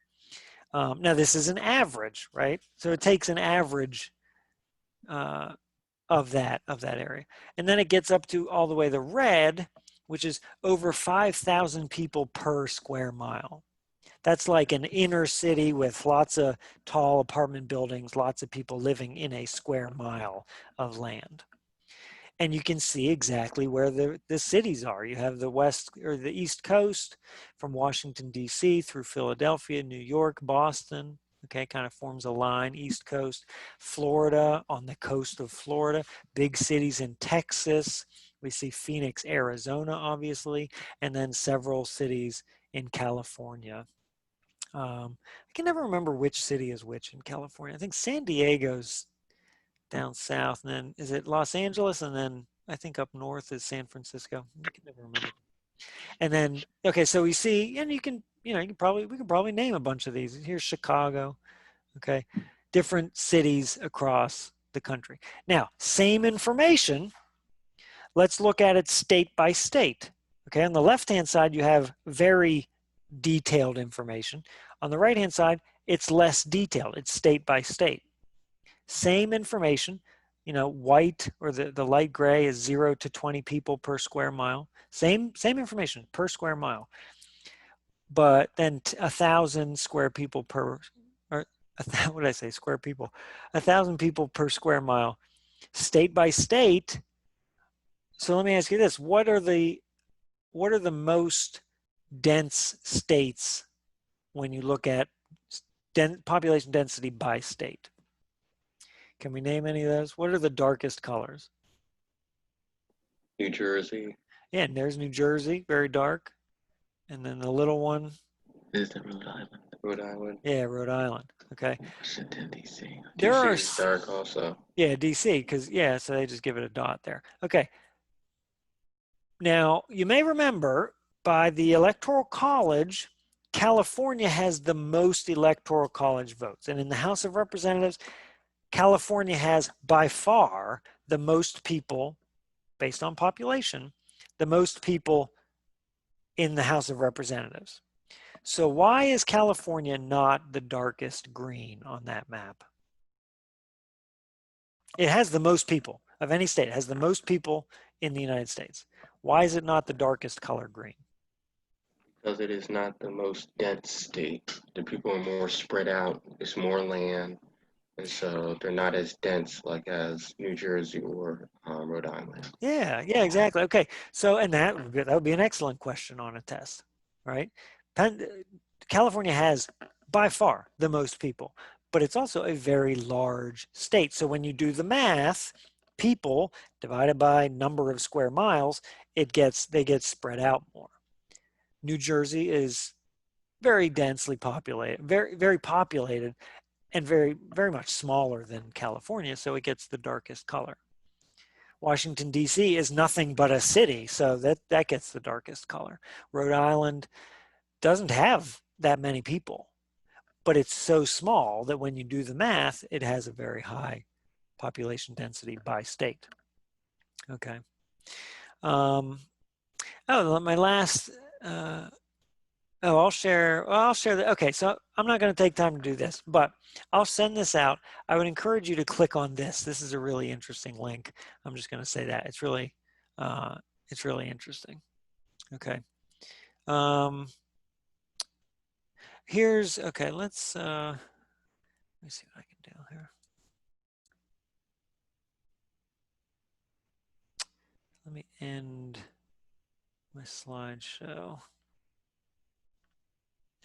Now this is an average, right? So it takes an average of that area. And then it gets up to all the way the red, which is over 5,000 people per square mile. That's like an inner city with lots of tall apartment buildings, lots of people living in a square mile of land. And you can see exactly where the cities are. You have the west or the east coast from Washington, D.C. through Philadelphia, New York, Boston, okay, kind of forms a line, east coast, Florida, on the coast of Florida, big cities in Texas. We see Phoenix, Arizona, obviously, and then several cities in California. I can never remember which city is which in California. I think San Diego's down south, and then is it Los Angeles, and then I think up north is San Francisco. I can never remember. And then, okay, so we see, and we can probably name a bunch of these. Here's Chicago, okay, different cities across the country. Now, same information. Let's look at it state by state. Okay, on the left-hand side, you have very detailed information. On the right-hand side, it's less detailed. It's state by state. Same information, white or the light gray is 0 to 20 people per square mile. Same information per square mile. But then 1,000 square people per, or what did I say, square people? 1,000 people per square mile, state by state. So let me ask you this: what are the most dense states when you look at population density by state? Can we name any of those? What are the darkest colors? New Jersey. Yeah, and there's New Jersey, very dark. And then the little one. Is that Rhode Island? Rhode Island. Yeah, Rhode Island. Okay. Washington, D.C. There are DC is dark also. Yeah, DC, because so they just give it a dot there. Okay. Now, you may remember by the Electoral College, California has the most Electoral College votes. And in the House of Representatives, California has by far the most people, based on population, the most people in the House of Representatives. So why is California not the darkest green on that map? It has the most people of any state. It has the most people in the United States. Why is it not the darkest color green? Because it is not the most dense state. The people are more spread out. It's more land. And so they're not as dense like as New Jersey or Rhode Island. Yeah, exactly. Okay, so and that would be an excellent question on a test, right? California has by far the most people, but it's also a very large state. So when you do the math, people divided by number of square miles, they get spread out more. New Jersey is very densely populated, very populated, and very, very much smaller than California, so it gets the darkest color. Washington, D.C. is nothing but a city, so that gets the darkest color. Rhode Island doesn't have that many people, but it's so small that when you do the math, it has a very high population density by state. Okay. My last... I'll share the, okay, so I'm not going to take time to do this, but I'll send this out. I would encourage you to click on this. This is a really interesting link. I'm just going to say that. It's really interesting. Okay. Okay, let me see what I can do here. Let me end my slideshow.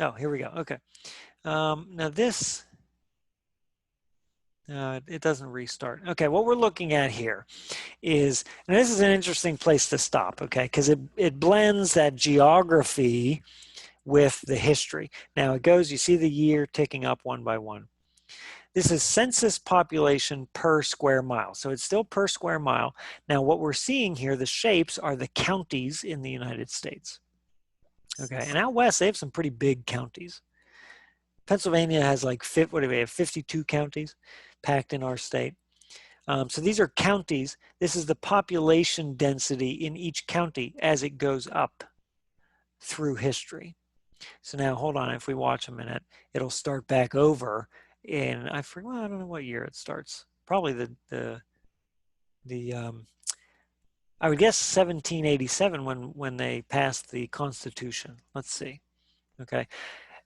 Oh, here we go. Okay. Now this, it doesn't restart. Okay, what we're looking at here is, and this is an interesting place to stop, okay, because it blends that geography with the history. Now it goes, you see the year ticking up one by one. This is census population per square mile. So it's still per square mile. Now what we're seeing here, the shapes are the counties in the United States. Okay, and out west, they have some pretty big counties. Pennsylvania has like, 52 counties packed in our state. So these are counties. This is the population density in each county as it goes up through history. So now, hold on, if we watch a minute, it'll start back over in, I don't know what year it starts. Probably the I would guess 1787 when they passed the Constitution. Let's see. Okay.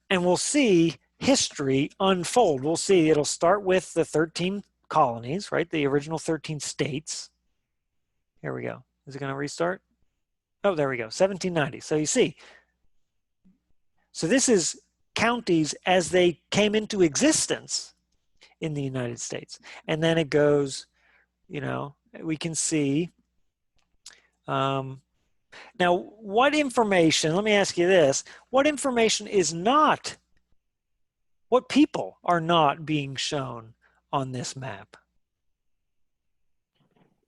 And we'll see history unfold. We'll see it'll start with the 13 colonies, right? The original 13 states. Here we go. Is it going to restart? Oh, there we go. 1790. So you see. So this is counties as they came into existence in the United States. And then it goes, you know, we can see. Now, what information, let me ask you this, what information is not, what people are not being shown on this map?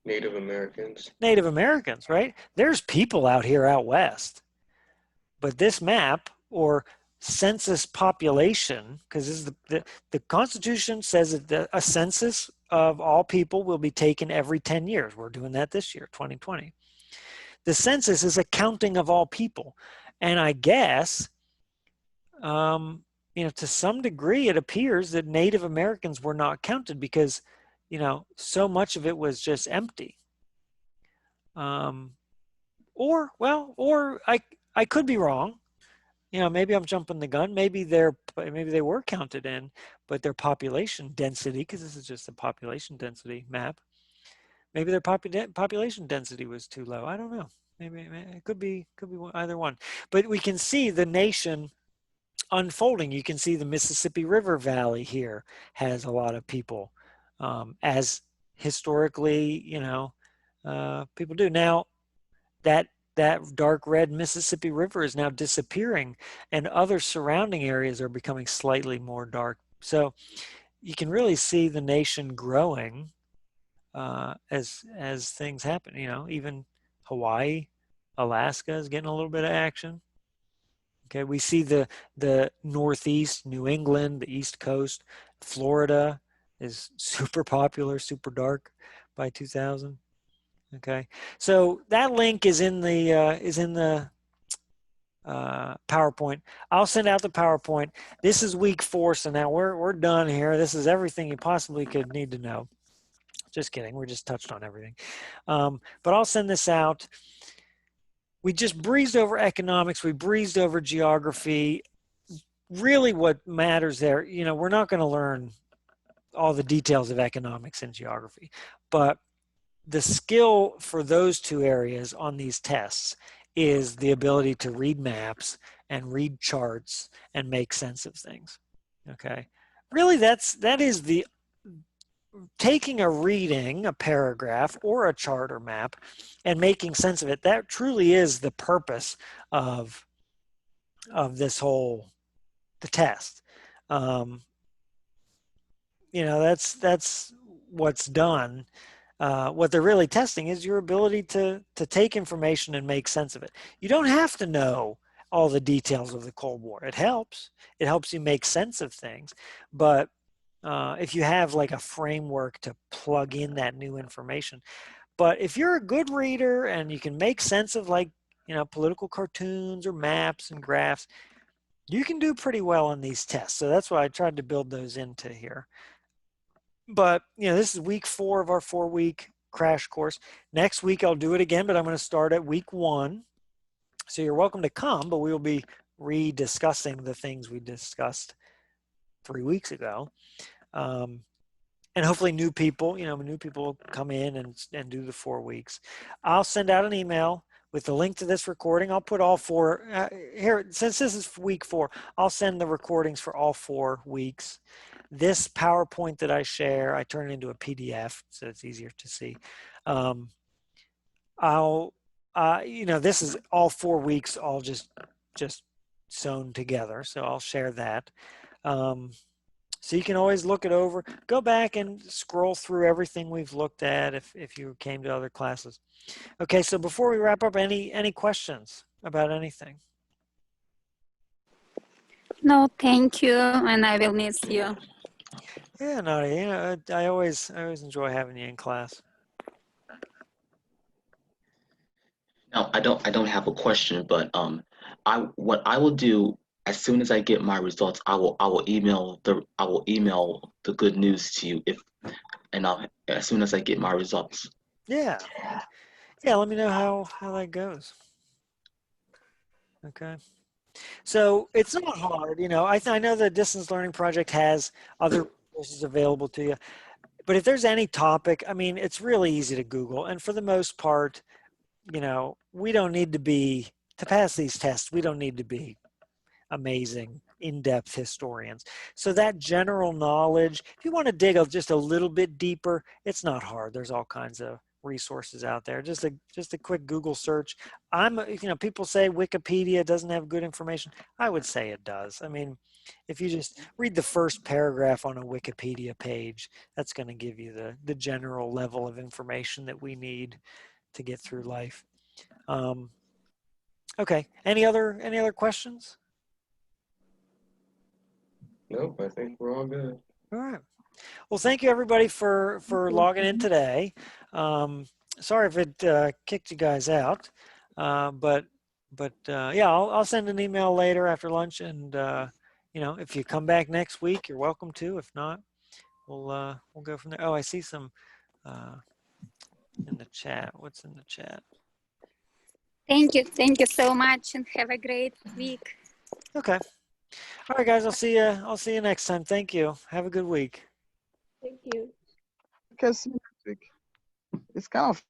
Native Americans. Native Americans, right? There's people out here out west. But this map, or census population, because this is the Constitution says that a census of all people will be taken every 10 years. We're doing that this year, 2020. The census is a counting of all people. And I guess, you know, to some degree, it appears that Native Americans were not counted because, you know, so much of it was just empty. Or I could be wrong. You know, maybe I'm jumping the gun. Maybe they were counted in, but their population density, because this is just a population density map, maybe their population density was too low. I don't know. Maybe it could be either one. But we can see the nation unfolding. You can see the Mississippi River Valley here has a lot of people, as historically, you know, people do. Now, that dark red Mississippi River is now disappearing, and other surrounding areas are becoming slightly more dark. So you can really see the nation growing as things happen. You know, even Hawaii, Alaska is getting a little bit of action. Okay, we see the Northeast, New England, the East Coast, Florida is super popular, super dark by 2000. Okay, so that link is in the PowerPoint. I'll send out the PowerPoint. This is week 4, so now we're done here. This is everything you possibly could need to know. Just kidding. We just touched on everything. But I'll send this out. We just breezed over economics. We breezed over geography. Really what matters there, you know, we're not going to learn all the details of economics and geography, but the skill for those two areas on these tests is the ability to read maps and read charts and make sense of things. Okay. Really, that is the taking a reading, a paragraph or a chart or map and making sense of it. That truly is the purpose of this whole, the test. You know, that's what's done. What they're really testing is your ability to take information and make sense of it. You don't have to know all the details of the Cold War. It helps. It helps you make sense of things. But if you have like a framework to plug in that new information. But if you're a good reader and you can make sense of, like, you know, political cartoons or maps and graphs, you can do pretty well on these tests. So that's why I tried to build those into here. But, you know, this is week 4 of our 4-week crash course. Next week I'll do it again, but I'm going to start at week 1. So you're welcome to come, but we will be rediscussing the things we discussed 3 weeks ago. And hopefully new people will come in and do the 4 weeks. I'll send out an email with the link to this recording. I'll put all 4, here, since this is week 4, I'll send the recordings for all 4 weeks. This PowerPoint that I share, I turn it into a PDF so it's easier to see. You know, this is all 4 weeks, all just sewn together. So I'll share that. So you can always look it over. Go back and scroll through everything we've looked at if you came to other classes. Okay, so before we wrap up, any questions about anything? No, thank you, and I will miss you. Yeah, Nadia, you know, I always enjoy having you in class. Now, I don't have a question, but what I will do as soon as I get my results, I will email the good news to you as soon as I get my results. Yeah. yeah, let me know how that goes. Okay. So it's not hard, you know. I know the Distance Learning Project has other resources available to you, but if there's any topic, I mean, it's really easy to Google. And for the most part, you know, we don't need to pass these tests, we don't need to be amazing, in-depth historians. So that general knowledge, if you want to dig just a little bit deeper, it's not hard. There's all kinds of resources out there. Just a quick Google search. You know, people say Wikipedia doesn't have good information. I would say it does. I mean, if you just read the first paragraph on a Wikipedia page, that's going to give you the general level of information that we need to get through life. Okay. Any other questions? Nope, I think we're all good. All right. Well, thank you everybody for logging in today. Sorry if it kicked you guys out, but yeah, I'll send an email later after lunch, and you know, if you come back next week, you're welcome to. If not, we'll go from there. Oh, I see some in the chat. What's in the chat? Thank you so much, and have a great week. Okay. All right, guys. I'll see you next time. Thank you. Have a good week. Thank you. Because it's kind of